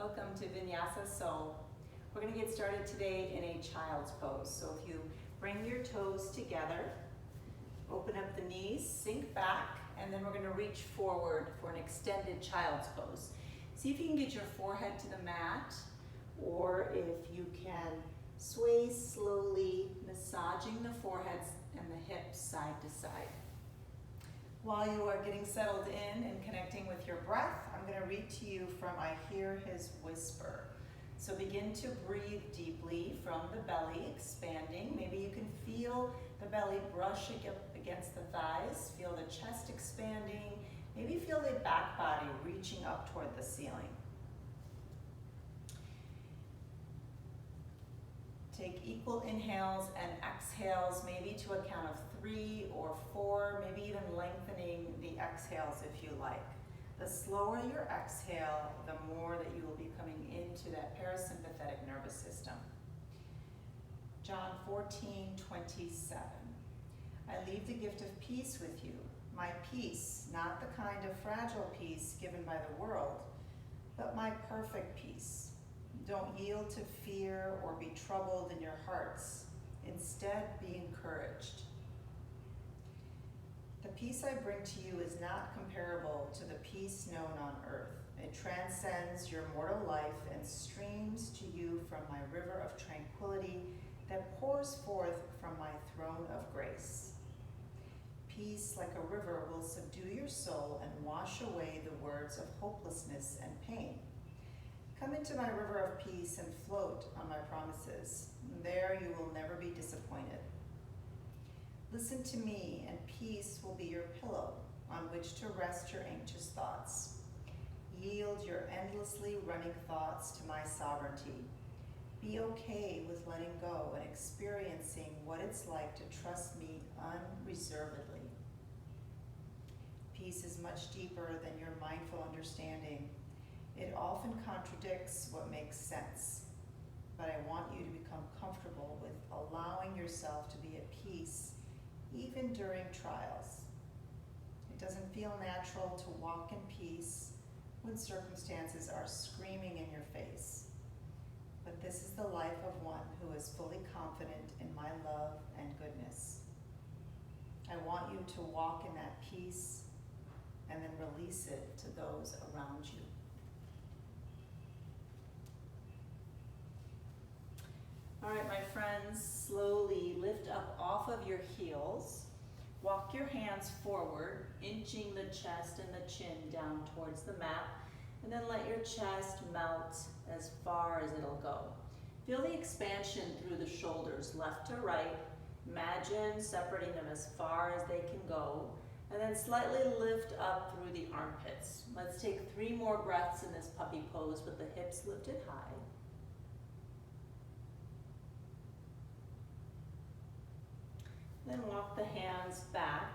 Welcome to Vinyasa Soul. We're going to get started today in a child's pose. So if you bring your toes together, open up the knees, sink back, and then we're going to reach forward for an extended child's pose. See if you can get your forehead to the mat, or if you can sway slowly, massaging the forehead and the hips side to side. While you are getting settled in and connecting with your breath, I'm going to read to you from I Hear His Whisper. So begin to breathe deeply from the belly, expanding. Maybe you can feel the belly brush against the thighs, feel the chest expanding, maybe feel the back body reaching up toward the ceiling. Take equal inhales and exhales, maybe to a count of 3 or 4, maybe even lengthening the exhales if you like. The slower your exhale, the more that you will be coming into that parasympathetic nervous system. John 14:27. I leave the gift of peace with you, my peace, not the kind of fragile peace given by the world, but my perfect peace. Don't yield to fear or be troubled in your hearts. Instead, be encouraged. The peace I bring to you is not comparable to the peace known on earth. It transcends your mortal life and streams to you from my river of tranquility that pours forth from my throne of grace. Peace, like a river, will subdue your soul and wash away the words of hopelessness and pain. Come into my river of peace and float on my promises. There you will never be disappointed. Listen to me, and peace will be your pillow on which to rest your anxious thoughts. Yield your endlessly running thoughts to my sovereignty. Be okay with letting go and experiencing what it's like to trust me unreservedly. Peace is much deeper than your mindful understanding. It often contradicts what makes sense, but I want you to become comfortable with allowing yourself to be at peace even during trials. It doesn't feel natural to walk in peace when circumstances are screaming in your face, but this is the life of one who is fully confident in my love and goodness. I want you to walk in that peace and then release it to those around you. All right, my friends, slowly lift up off of your heels. Walk your hands forward, inching the chest and the chin down towards the mat, and then let your chest melt as far as it'll go. Feel the expansion through the shoulders, left to right. Imagine separating them as far as they can go, and then slightly lift up through the armpits. Let's take 3 more breaths in this puppy pose with the hips lifted high. Then walk the hands back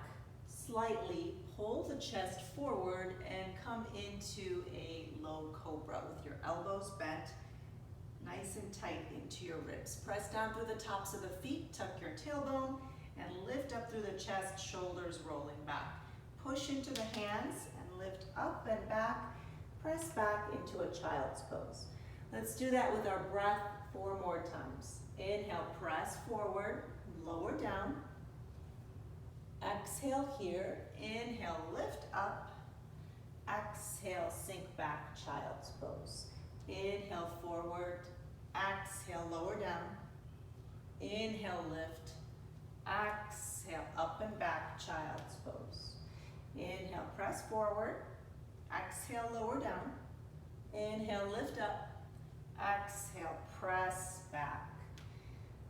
slightly, pull the chest forward, and come into a low cobra with your elbows bent nice and tight into your ribs. Press down through the tops of the feet, tuck your tailbone, and lift up through the chest, shoulders rolling back. Push into the hands and lift up and back. Press back into a child's pose. Let's do that with our breath 4 more times. Inhale, press forward, lower down. Exhale here, inhale, lift up. Exhale, sink back, child's pose. Inhale, forward. Exhale, lower down. Inhale, lift. Exhale, up and back, child's pose. Inhale, press forward. Exhale, lower down. Inhale, lift up. Exhale, press back.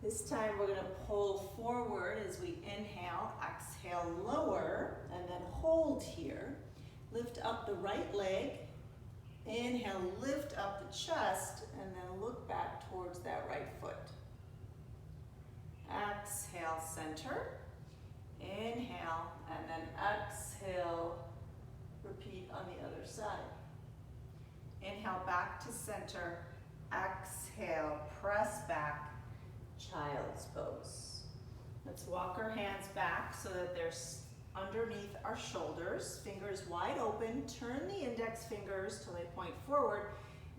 This time we're going to pull forward as we inhale, exhale, lower, and then hold here. Lift up the right leg. Inhale, lift up the chest, and then look back towards that right foot. Exhale, center. Inhale, and then exhale. Repeat on the other side. Inhale, back to center. Exhale, press back. Child's pose. Let's walk our hands back so that they're underneath our shoulders, fingers wide open. Turn the index fingers till they point forward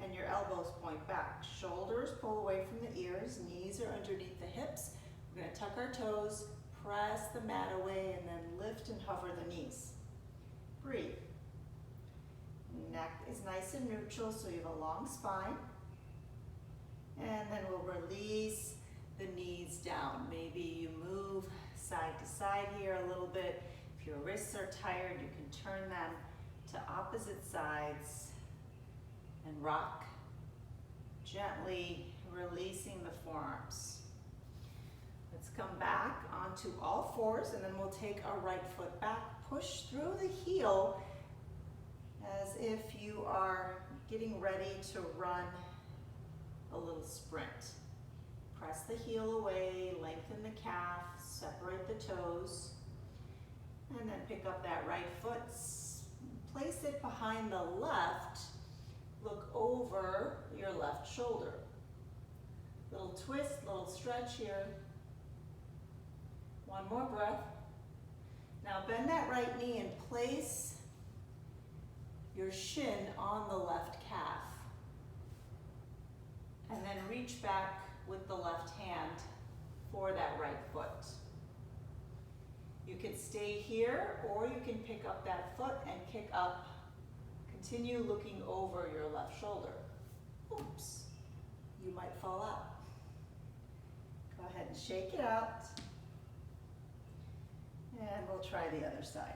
and your elbows point back. Shoulders pull away from the ears, knees are underneath the hips. We're going to tuck our toes, press the mat away, and then lift and hover the knees. Breathe. Neck is nice and neutral, so you have a long spine. And then we'll release the knees down. Maybe you move side to side here a little bit. If your wrists are tired, you can turn them to opposite sides and rock, gently releasing the forearms. Let's come back onto all fours, and then we'll take our right foot back, push through the heel as if you are getting ready to run a little sprint. Press the heel away, lengthen the calf, separate the toes, and then pick up that right foot, place it behind the left, look over your left shoulder. Little twist, little stretch here. One more breath. Now bend that right knee and place your shin on the left calf. And then reach back with the left hand for that right foot. You can stay here, or you can pick up that foot and kick up. Continue looking over your left shoulder. Oops, you might fall out. Go ahead and shake it out. And we'll try the other side.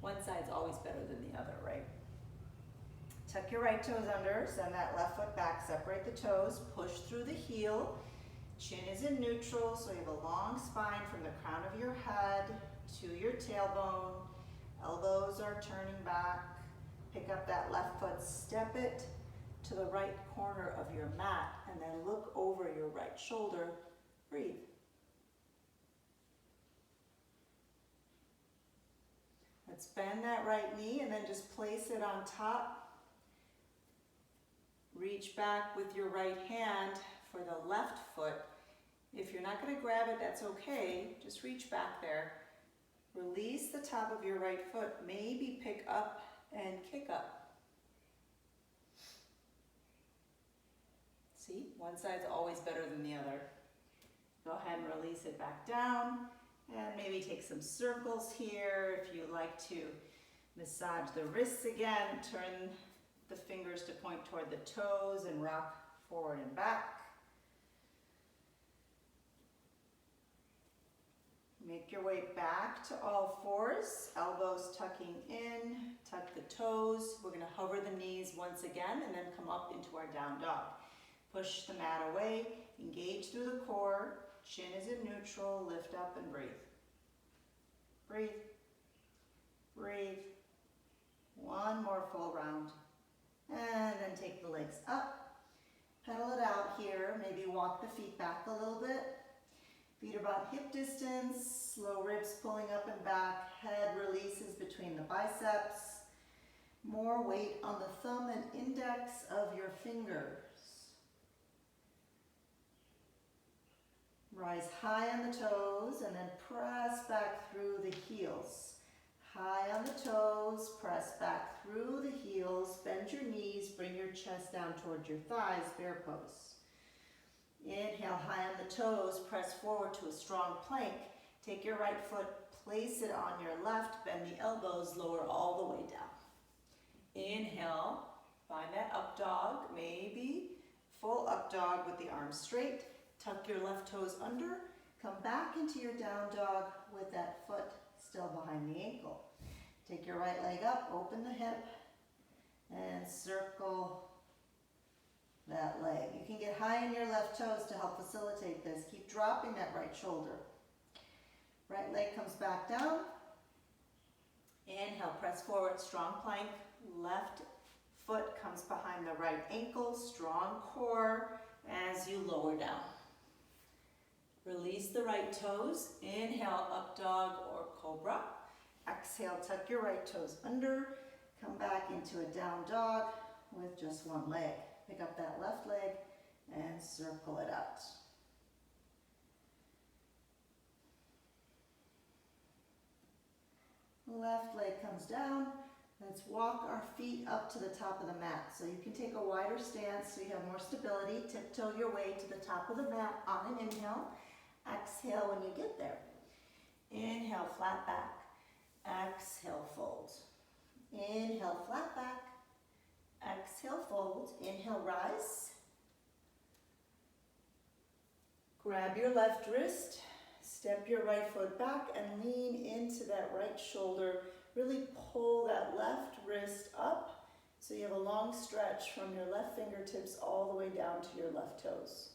One side's always better than the other, right? Tuck your right toes under, send that left foot back, separate the toes, push through the heel. Chin is in neutral, so you have a long spine from the crown of your head to your tailbone. Elbows are turning back. Pick up that left foot, step it to the right corner of your mat, and then look over your right shoulder. Breathe. Let's bend that right knee and then just place it on top. Reach back with your right hand for the left foot. If you're not going to grab it, that's okay. Just reach back there. Release the top of your right foot. Maybe pick up and kick up. See, one side's always better than the other. Go ahead and release it back down. And maybe take some circles here. If you like to massage the wrists again, turn the fingers to point toward the toes and rock forward and back. Make your way back to all fours, elbows tucking in, tuck the toes. We're going to hover the knees once again and then come up into our down dog. Push the mat away, engage through the core, chin is in neutral, lift up and breathe. Breathe, breathe. One more full round. And then take the legs up, pedal it out here, maybe walk the feet back a little bit. Feet are about hip distance, low ribs pulling up and back, head releases between the biceps. More weight on the thumb and index of your fingers. Rise high on the toes and then press back through the heels. High on the toes, press back through the heels, bend your knees, bring your chest down towards your thighs, bear pose. Inhale, high on the toes, press forward to a strong plank. Take your right foot, place it on your left, bend the elbows, lower all the way down. Inhale, find that up dog, maybe full up dog with the arms straight. Tuck your left toes under, come back into your down dog with that foot still behind the ankle. Take your right leg up, open the hip, and circle that leg. You can get high in your left toes to help facilitate this. Keep dropping that right shoulder. Right leg comes back down. Inhale, press forward, strong plank. Left foot comes behind the right ankle, strong core as you lower down. Release the right toes. Inhale, up dog or cobra. Exhale, tuck your right toes under. Come back into a down dog with just one leg. Pick up that left leg and circle it out. Left leg comes down. Let's walk our feet up to the top of the mat. So you can take a wider stance so you have more stability. Tiptoe your way to the top of the mat on an inhale. Exhale when you get there. Inhale, flat back. Exhale, fold. Inhale, flat back. Exhale, fold. Inhale, rise. Grab your left wrist. Step your right foot back and lean into that right shoulder. Really pull that left wrist up so you have a long stretch from your left fingertips all the way down to your left toes.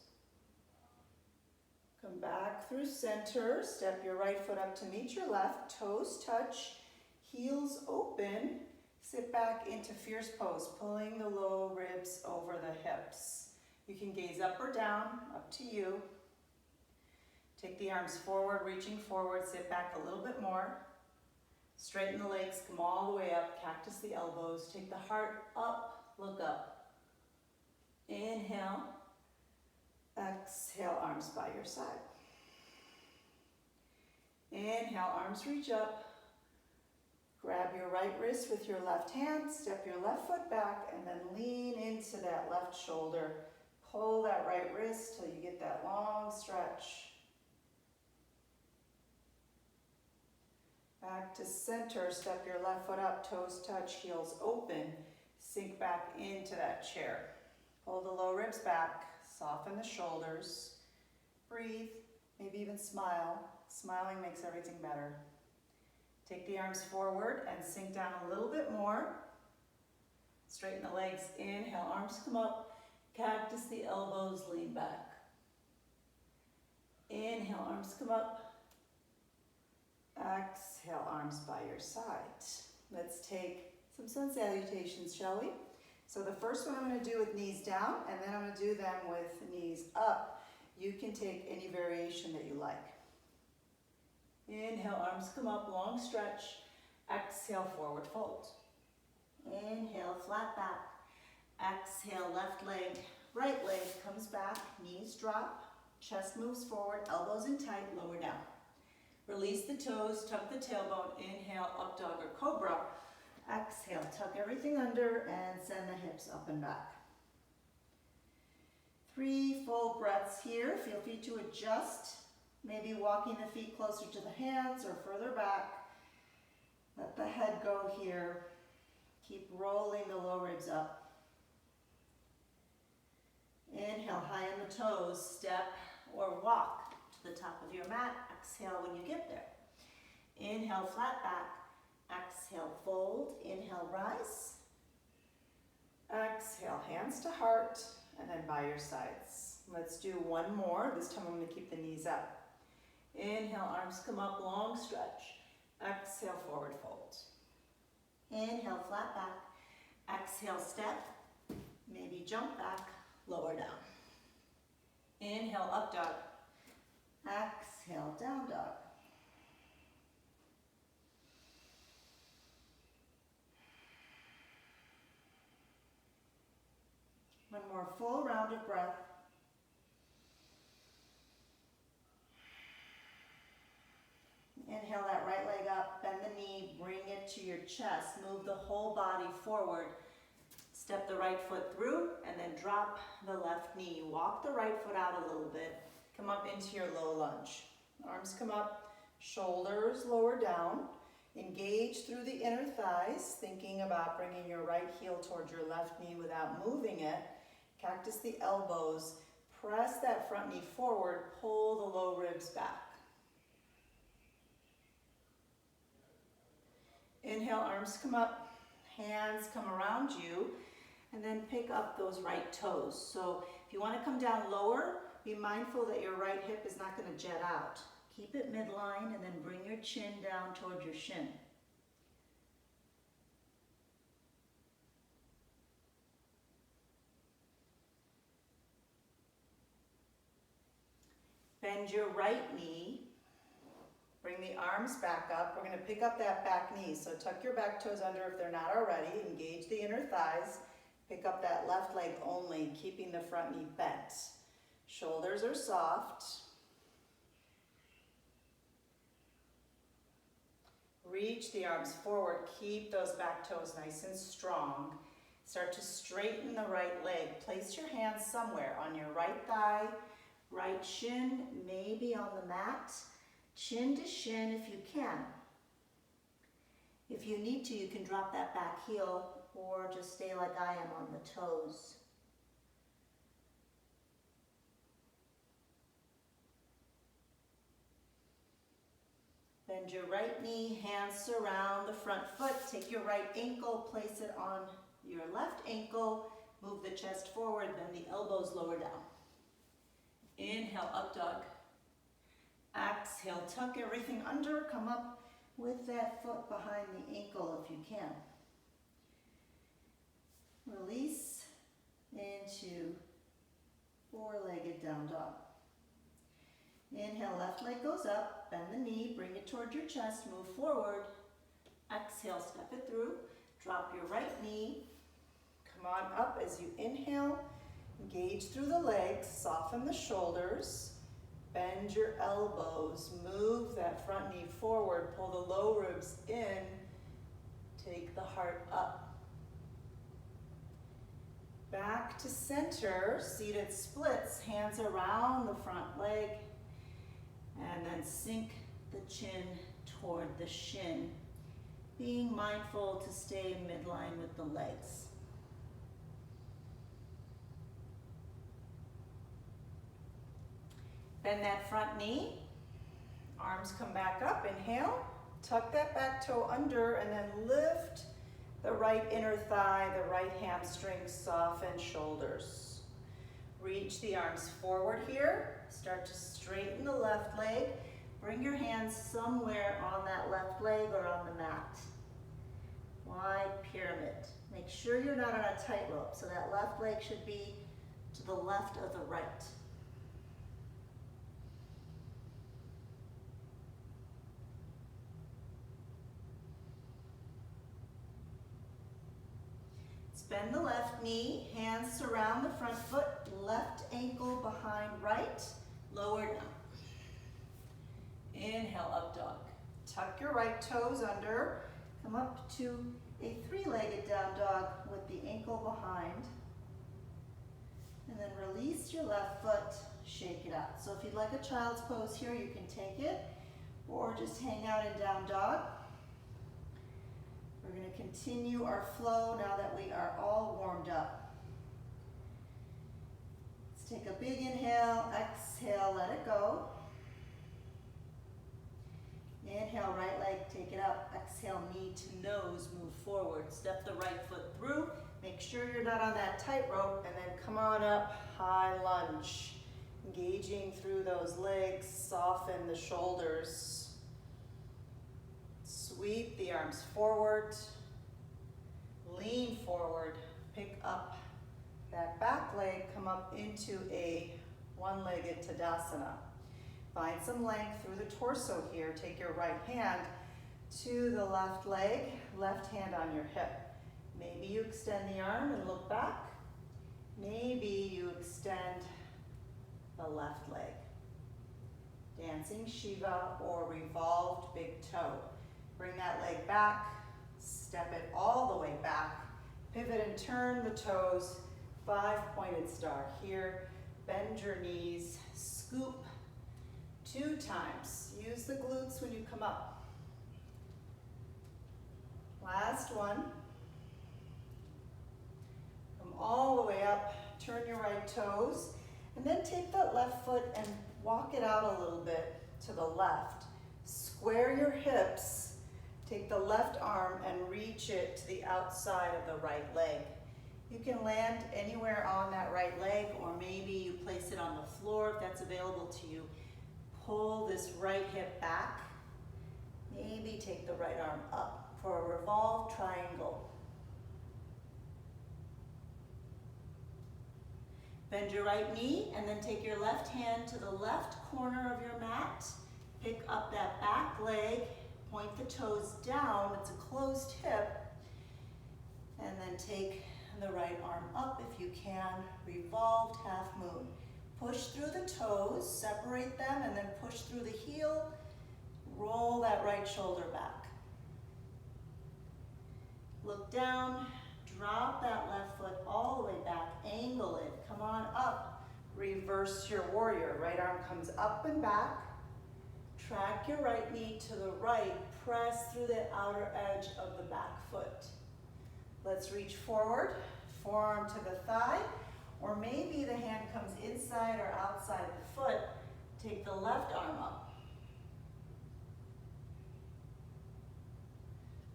Come back through center. Step your right foot up to meet your left. Toes touch, heels open. Sit back into fierce pose, pulling the low ribs over the hips. You can gaze up or down, up to you. Take the arms forward, reaching forward. Sit back a little bit more. Straighten the legs, come all the way up, cactus the elbows. Take the heart up, look up. Inhale. Exhale, arms by your side. Inhale, arms reach up. Grab your right wrist with your left hand, step your left foot back, and then lean into that left shoulder. Pull that right wrist till you get that long stretch. Back to center, step your left foot up, toes touch, heels open. Sink back into that chair. Pull the low ribs back, soften the shoulders. Breathe, maybe even smile. Smiling makes everything better. Take the arms forward and sink down a little bit more. Straighten the legs, inhale, arms come up. Cactus the elbows, lean back. Inhale, arms come up. Exhale, arms by your side. Let's take some sun salutations, shall we? So the first one I'm going to do with knees down, and then I'm going to do them with knees up. You can take any variation that you like. Inhale, arms come up, long stretch. Exhale, forward fold. Inhale, flat back. Exhale, left leg, right leg comes back, knees drop, chest moves forward, elbows in tight, lower down. Release the toes, tuck the tailbone, inhale, up dog or cobra. Exhale, tuck everything under and send the hips up and back. 3 full breaths here. Feel free to adjust, maybe walking the feet closer to the hands or further back. Let the head go here. Keep rolling the low ribs up. Inhale, high on the toes, step or walk to the top of your mat. Exhale when you get there. Inhale, flat back. Exhale, fold. Inhale, rise. Exhale, hands to heart, and then by your sides. Let's do one more. This time I'm going to keep the knees up. Inhale, arms come up, long stretch. Exhale, forward fold. Inhale, flat back. Exhale, step. Maybe jump back, lower down. Inhale, up dog. Exhale, down dog. One more full round of breath. Inhale that right leg up, bend the knee, bring it to your chest. Move the whole body forward. Step the right foot through and then drop the left knee. Walk the right foot out a little bit. Come up into your low lunge. Arms come up, shoulders lower down. Engage through the inner thighs, thinking about bringing your right heel towards your left knee without moving it. Cactus the elbows. Press that front knee forward. Pull the low ribs back. Inhale, arms come up, hands come around you, and then pick up those right toes. So if you want to come down lower, be mindful that your right hip is not going to jet out. Keep it midline and then bring your chin down towards your shin. Bend your right knee. Bring the arms back up. We're going to pick up that back knee. So tuck your back toes under if they're not already. Engage the inner thighs. Pick up that left leg only, keeping the front knee bent. Shoulders are soft. Reach the arms forward. Keep those back toes nice and strong. Start to straighten the right leg. Place your hands somewhere on your right thigh, right shin, maybe on the mat. Chin to shin if you can. If you need to, you can drop that back heel or just stay like I am on the toes. Bend your right knee, hands surround the front foot. Take your right ankle, place it on your left ankle. Move the chest forward, bend the elbows lower down. Inhale, up dog. Exhale, tuck everything under. Come up with that foot behind the ankle if you can. Release into four-legged down dog. Inhale, left leg goes up, bend the knee, bring it toward your chest, move forward. Exhale, step it through, drop your right knee. Come on up as you inhale, engage through the legs, soften the shoulders, bend your elbows, move that front knee forward, pull the low ribs in, take the heart up. Back to center, seated splits, hands around the front leg, and then sink the chin toward the shin, being mindful to stay midline with the legs. Bend that front knee, arms come back up, inhale, tuck that back toe under, and then lift the right inner thigh, the right hamstring, soften shoulders. Reach the arms forward here. Start to straighten the left leg. Bring your hands somewhere on that left leg or on the mat. Wide pyramid. Make sure you're not on a tightrope, so that left leg should be to the left of the right. Bend the left knee, hands surround the front foot, left ankle behind right, lower down. Inhale, up dog. Tuck your right toes under, come up to a three-legged down dog with the ankle behind. And then release your left foot, shake it out. So if you'd like a child's pose here, you can take it, or just hang out in down dog. We're going to continue our flow now that we are all warmed up. Let's take a big inhale, exhale, let it go. Inhale, right leg, take it up. Exhale, knee to nose, move forward. Step the right foot through. Make sure you're not on that tightrope, and then come on up, high lunge. Engaging through those legs, soften the shoulders. Sweep the arms forward, lean forward, pick up that back leg, come up into a one-legged Tadasana. Find some length through the torso here. Take your right hand to the left leg, left hand on your hip. Maybe you extend the arm and look back. Maybe you extend the left leg. Dancing Shiva or revolved big toe. Bring that leg back, step it all the way back, pivot and turn the toes, 5-pointed star here, bend your knees, scoop 2 times. Use the glutes when you come up. Last one. Come all the way up, turn your right toes, and then take that left foot and walk it out a little bit to the left. Square your hips. Take the left arm and reach it to the outside of the right leg. You can land anywhere on that right leg, or maybe you place it on the floor if that's available to you. Pull this right hip back. Maybe take the right arm up for a revolved triangle. Bend your right knee and then take your left hand to the left corner of your mat. Pick up that back leg. Point the toes down, it's a closed hip, and then take the right arm up if you can, revolved half moon. Push through the toes, separate them, and then push through the heel, roll that right shoulder back. Look down, drop that left foot all the way back, angle it, come on up. Reverse your warrior, right arm comes up and back. Track your right knee to the right, press through the outer edge of the back foot. Let's reach forward, forearm to the thigh, or maybe the hand comes inside or outside the foot. Take the left arm up.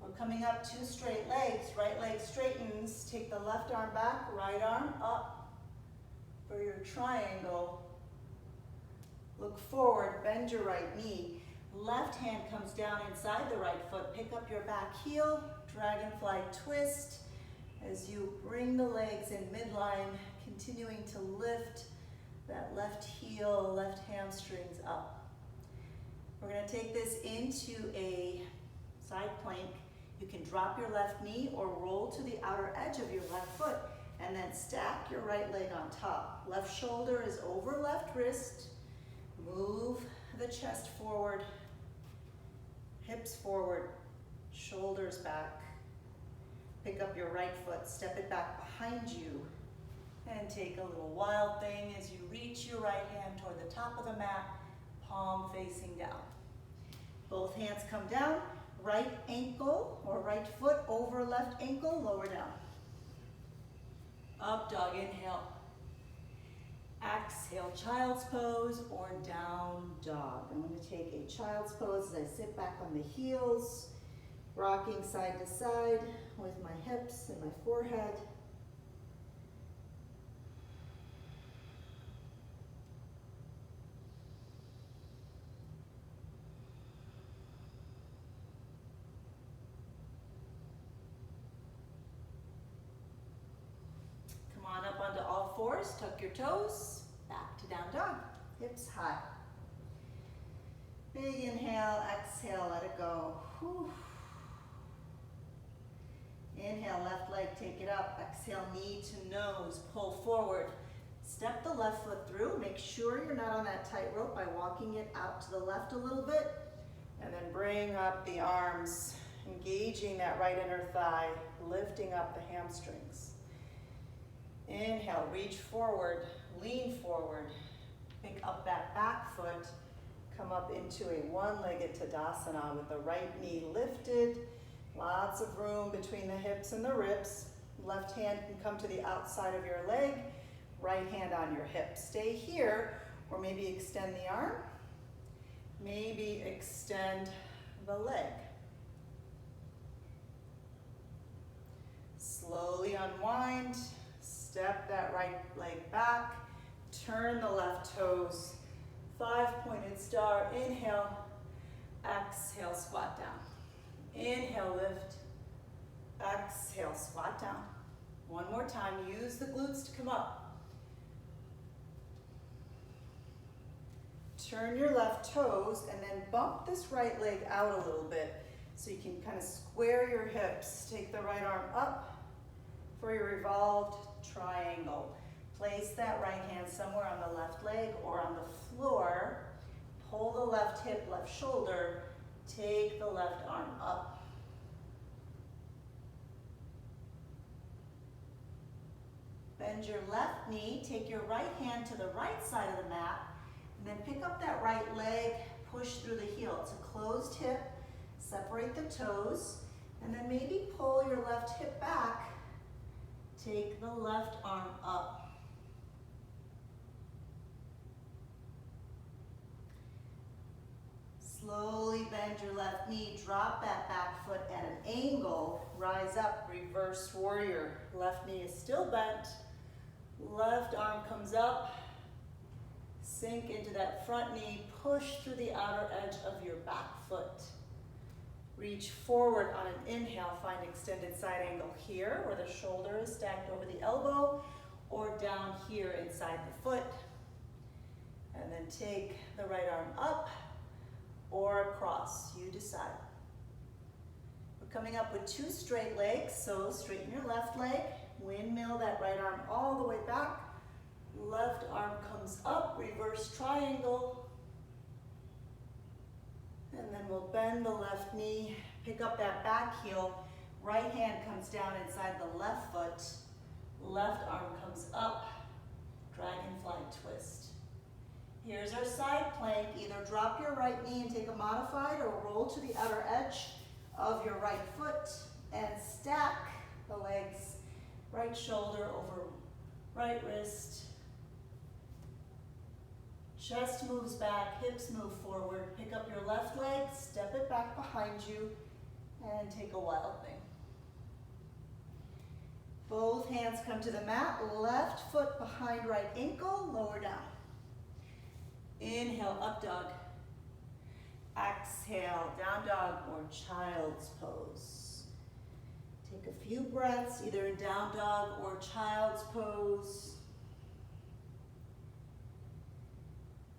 We're coming up, two straight legs, right leg straightens, take the left arm back, right arm up for your triangle. Look forward, bend your right knee. Left hand comes down inside the right foot. Pick up your back heel, dragonfly twist. As you bring the legs in midline, continuing to lift that left heel, left hamstrings up. We're going to take this into a side plank. You can drop your left knee or roll to the outer edge of your left foot and then stack your right leg on top. Left shoulder is over left wrist. Move the chest forward, hips forward, shoulders back. Pick up your right foot, step it back behind you, and take a little wild thing as you reach your right hand toward the top of the mat, palm facing down. Both hands come down, right ankle or right foot over left ankle, lower down. Up dog, inhale. Exhale, child's pose or down dog. I'm going to take a child's pose as I sit back on the heels, rocking side to side with my hips and my forehead. Come on up onto all fours, tuck your toes, back to down dog, hips high. Big inhale, exhale, let it go. Whew. Inhale, left leg, take it up. Exhale, knee to nose, pull forward. Step the left foot through. Make sure you're not on that tightrope by walking it out to the left a little bit. And then bring up the arms, engaging that right inner thigh, lifting up the hamstrings. Inhale, reach forward, lean forward. Pick up that back foot. Come up into a one-legged Tadasana with the right knee lifted. Lots of room between the hips and the ribs. Left hand can come to the outside of your leg. Right hand on your hip. Stay here, or maybe extend the arm. Maybe extend the leg. Slowly unwind. Step that right leg back. Turn the left toes. 5-pointed star. Inhale. Exhale, squat down. Inhale, lift. Exhale, squat down. One more time, use the glutes to come up. Turn your left toes and then bump this right leg out a little bit so you can kind of square your hips. Take the right arm up for your revolved triangle. Place that right hand somewhere on the left leg or on the floor. Pull the left hip, left shoulder. Take the left arm up. Bend your left knee, take your right hand to the right side of the mat, and then pick up that right leg, push through the heel. It's a closed hip, separate the toes, and then maybe pull your left hip back, take the left arm up. Slowly bend your left knee, drop that back foot at an angle, rise up, reverse warrior. Left knee is still bent, left arm comes up, sink into that front knee, push through the outer edge of your back foot. Reach forward on an inhale, find extended side angle here, where the shoulder is stacked over the elbow, or down here inside the foot. And then take the right arm up, or across, you decide. We're coming up with two straight legs, so straighten your left leg, windmill that right arm all the way back, left arm comes up, reverse triangle, and then we'll bend the left knee, pick up that back heel, Right hand comes down inside the left foot. Left arm comes up. Dragonfly twist. Here's our side plank. Either drop your right knee and take a modified or roll to the outer edge of your right foot and stack the legs. Right shoulder over right wrist. Chest moves back, hips move forward. Pick up your left leg, step it back behind you, and take a wild thing. Both hands come to the mat, left foot behind right ankle, lower down. Inhale, up dog. Exhale, down dog or child's pose. Take a few breaths, either in down dog or child's pose.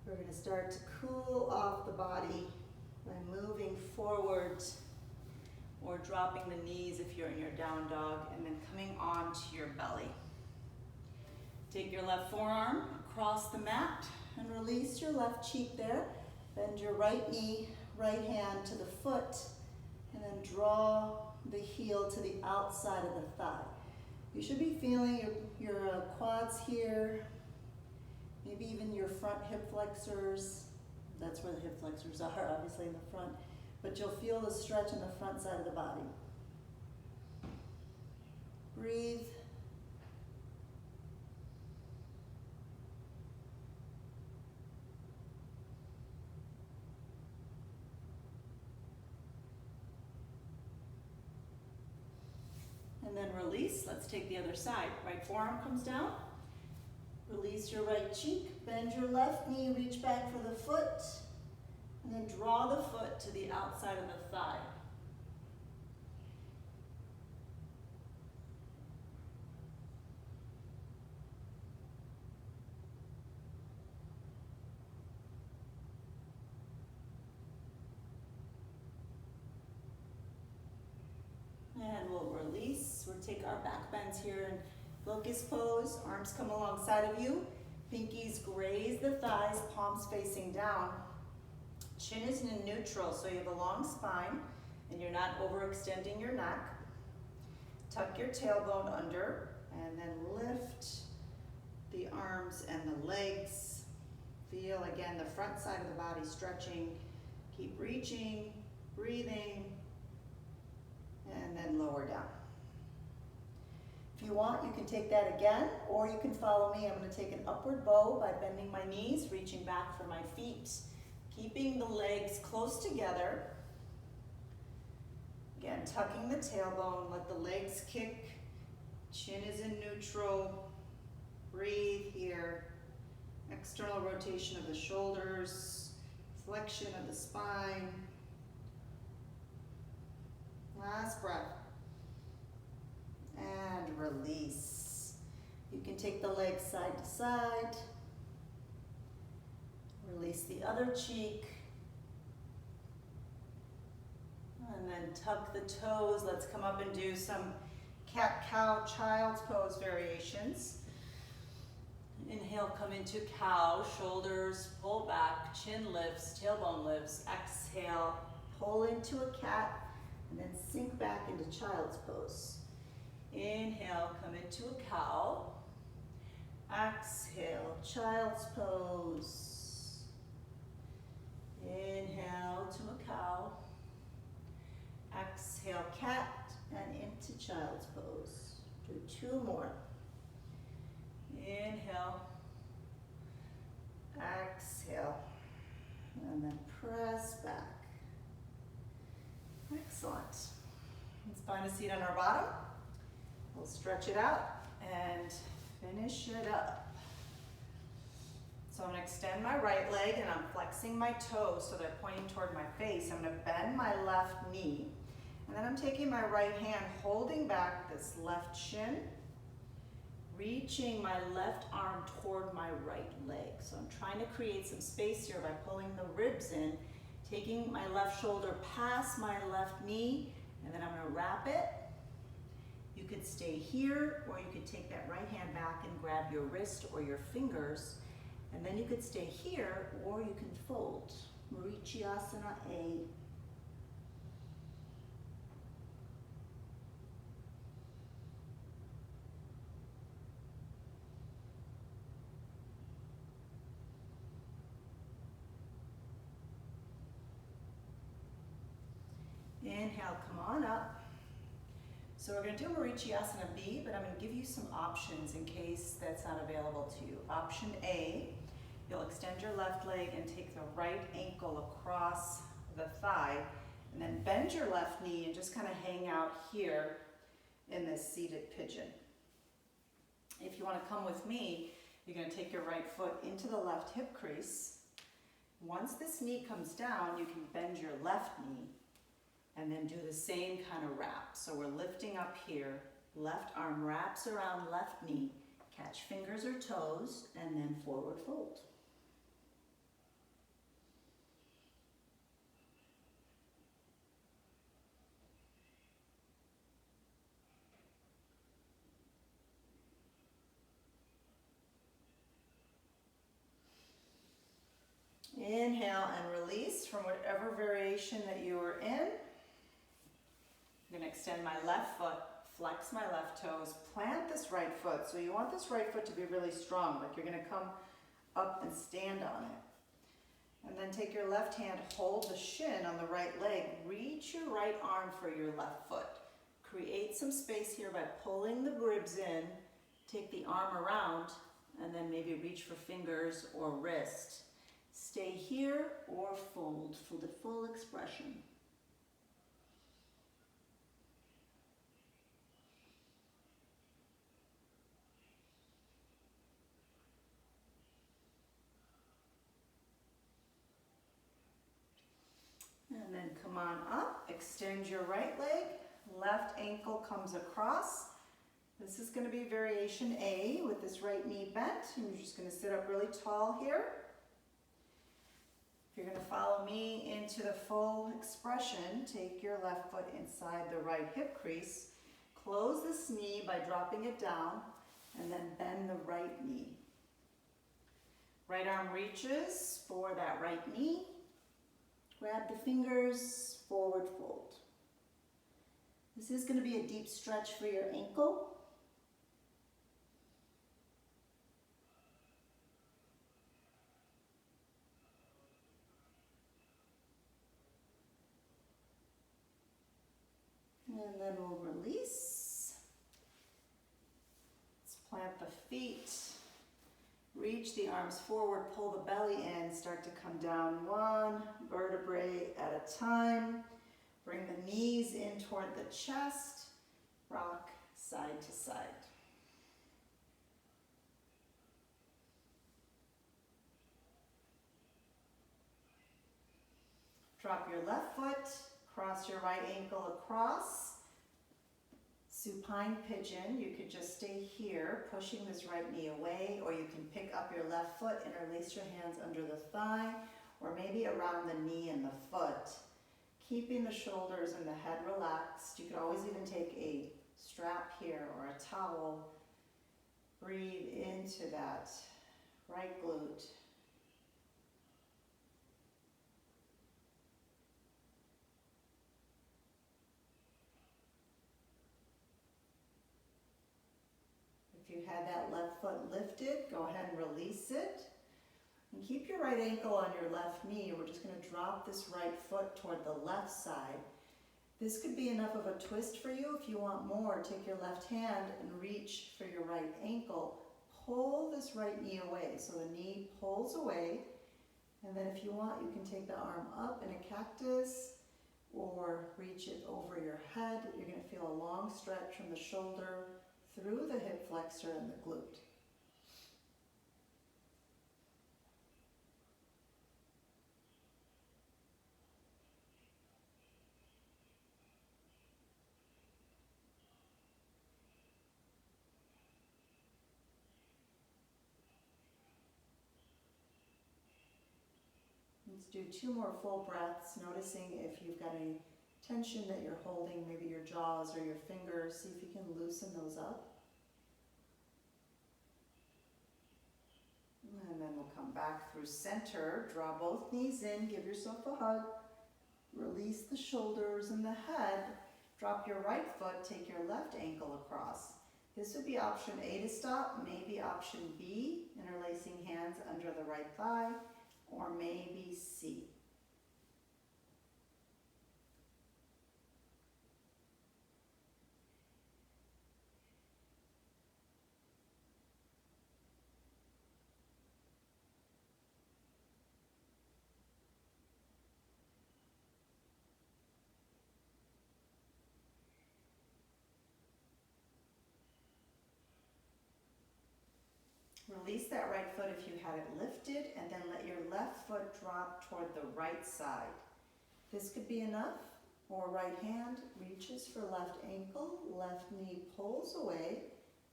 We're going to start to cool off the body by moving forward or dropping the knees if you're in your down dog, and then coming on to your belly. Take your left forearm across the mat and release your left cheek there. Bend your right knee, right hand to the foot, and then draw the heel to the outside of the thigh. You should be feeling your quads here, maybe even your front hip flexors. That's where the hip flexors are, obviously in the front. But you'll feel the stretch in the front side of the body. Breathe. And then release. Let's take the other side. Right forearm comes down. Release your right cheek. Bend your left knee. Reach back for the foot. And then draw the foot to the outside of the thigh. And we'll release. We'll take our back bends here in locust pose. Arms come alongside of you. Pinkies graze the thighs, palms facing down. Chin is in neutral, so you have a long spine and you're not overextending your neck. Tuck your tailbone under and then lift the arms and the legs. Feel again the front side of the body stretching. Keep reaching, breathing, and then lower down. If you want, you can take that again, or you can follow me. I'm going to take an upward bow by bending my knees, reaching back for my feet. Keeping the legs close together. Again, tucking the tailbone, let the legs kick. Chin is in neutral. Breathe here. External rotation of the shoulders. Flexion of the spine. Last breath. And release. You can take the legs side to side. Release the other cheek. And then tuck the toes. Let's come up and do some cat-cow child's pose variations. Inhale, come into cow, shoulders pull back, chin lifts, tailbone lifts. Exhale, pull into a cat, and then sink back into child's pose. Inhale, come into a cow. Exhale, child's pose. Inhale to a cow. Exhale, cat, and into child's pose. Do 2 more. Inhale. Exhale. And then press back. Excellent. Let's find a seat on our bottom. We'll stretch it out and finish it up. So I'm going to extend my right leg and I'm flexing my toes so they're pointing toward my face. I'm going to bend my left knee and then I'm taking my right hand, holding back this left shin, reaching my left arm toward my right leg. So I'm trying to create some space here by pulling the ribs in, taking my left shoulder past my left knee, and then I'm going to wrap it. You could stay here, or you could take that right hand back and grab your wrist or your fingers. And then you could stay here, or you can fold. Marichiasana A. Inhale, come on up. So we're going to do Vinyasa B, but I'm going to give you some options in case that's not available to you. Option A, you'll extend your left leg and take the right ankle across the thigh, and then bend your left knee and just kind of hang out here in this seated pigeon. If you want to come with me, you're going to take your right foot into the left hip crease. Once this knee comes down, you can bend your left knee and then do the same kind of wrap. So we're lifting up here, left arm wraps around left knee, catch fingers or toes, and then forward fold. Inhale and release from whatever variation that you were in. I'm going to extend my left foot, flex my left toes, plant this right foot. So you want this right foot to be really strong, like you're going to come up and stand on it. And then take your left hand, hold the shin on the right leg, reach your right arm for your left foot. Create some space here by pulling the ribs in, take the arm around, and then maybe reach for fingers or wrist. Stay here or fold for the full expression. And then come on up, extend your right leg, left ankle comes across. This is going to be variation A with this right knee bent, and you're just going to sit up really tall here. If you're going to follow me into the full expression, take your left foot inside the right hip crease, close this knee by dropping it down, and then bend the right knee. Right arm reaches for that right knee. Grab the fingers, forward fold. This is going to be a deep stretch for your ankle. And then we'll release. Let's plant the feet. Reach the arms forward, pull the belly in, start to come down one vertebrae at a time. Bring the knees in toward the chest, rock side to side. Drop your left foot, cross your right ankle across. Supine pigeon, you could just stay here, pushing this right knee away, or you can pick up your left foot, interlace your hands under the thigh, or maybe around the knee and the foot. Keeping the shoulders and the head relaxed. You could always even take a strap here or a towel. Breathe into that right glute. If you had that left foot lifted, go ahead and release it. And keep your right ankle on your left knee. We're just going to drop this right foot toward the left side. This could be enough of a twist for you. If you want more, take your left hand and reach for your right ankle. Pull this right knee away. So the knee pulls away. And then if you want, you can take the arm up in a cactus or reach it over your head. You're going to feel a long stretch from the shoulder through the hip flexor and the glute. Let's do 2 more full breaths, noticing if you've got any tension that you're holding, maybe your jaws or your fingers. See if you can loosen those up. And then we'll come back through center. Draw both knees in, give yourself a hug. Release the shoulders and the head. Drop your right foot, take your left ankle across. This would be option A to stop, maybe option B, interlacing hands under the right thigh, or maybe C. release that right foot if you had it lifted, and then let your left foot drop toward the right side. This could be enough, or right hand reaches for left ankle, left knee pulls away,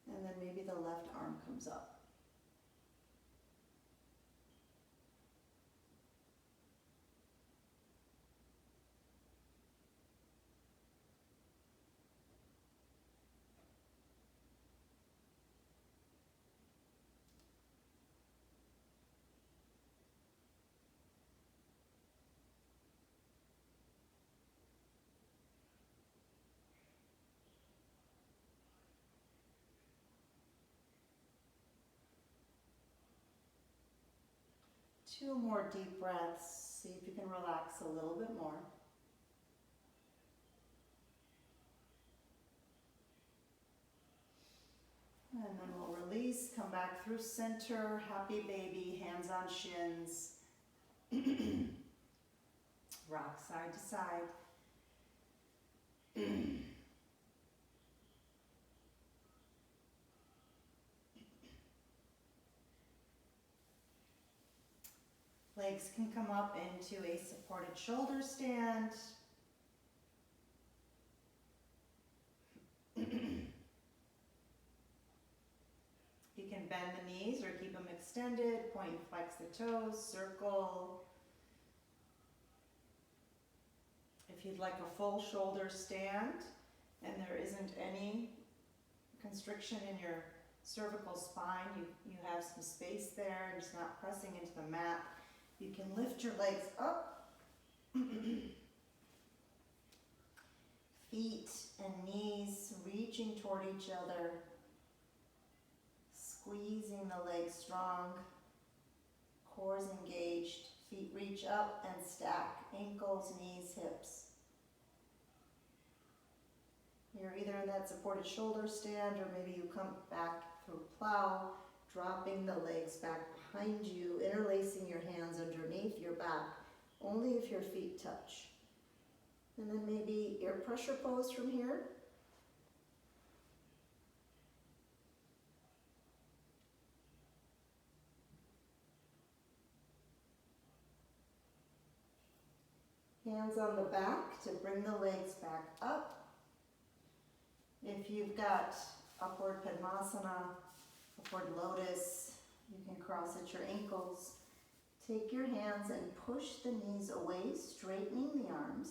and then maybe the left arm comes up. Two more deep breaths. See if you can relax a little bit more. And then we'll release, come back through center, happy baby, hands on shins. Rock side to side. Legs can come up into a supported shoulder stand. You can bend the knees or keep them extended, point and flex the toes, circle. If you'd like a full shoulder stand and there isn't any constriction in your cervical spine, you have some space there and it's not pressing into the mat, you can lift your legs up. Feet and knees reaching toward each other, squeezing the legs strong, cores engaged, feet reach up and stack, ankles, knees, hips. You're either in that supported shoulder stand or maybe you come back through plow, dropping the legs back behind you, interlacing your hands underneath your back, only if your feet touch. And then maybe air pressure pose from here. Hands on the back to bring the legs back up. If you've got upward Padmasana, upward lotus, you can cross at your ankles. Take your hands and push the knees away, straightening the arms.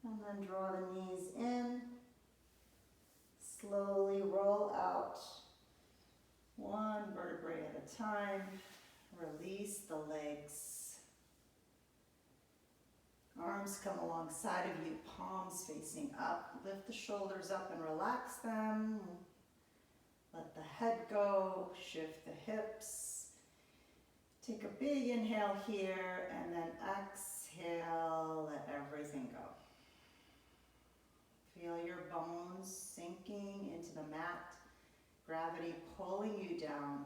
And then draw the knees in. Slowly roll out. One vertebrae at a time. Release the legs. Arms come alongside of you, palms facing up. Lift the shoulders up and relax them. Let the head go, shift the hips. Take a big inhale here and then exhale, let everything go. Feel your bones sinking into the mat, gravity pulling you down.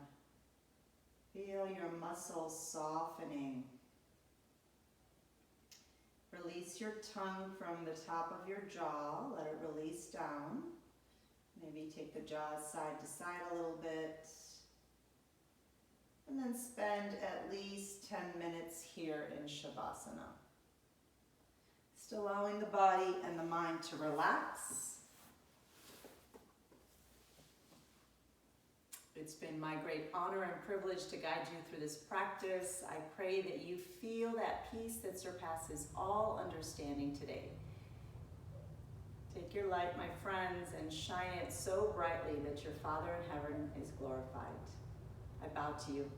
Feel your muscles softening. Release your tongue from the top of your jaw, let it release down. Maybe take the jaws side to side a little bit. And then spend at least 10 minutes here in Shavasana. Just allowing the body and the mind to relax. It's been my great honor and privilege to guide you through this practice. I pray that you feel that peace that surpasses all understanding today. Take your light, my friends, and shine it so brightly that your Father in heaven is glorified. I bow to you.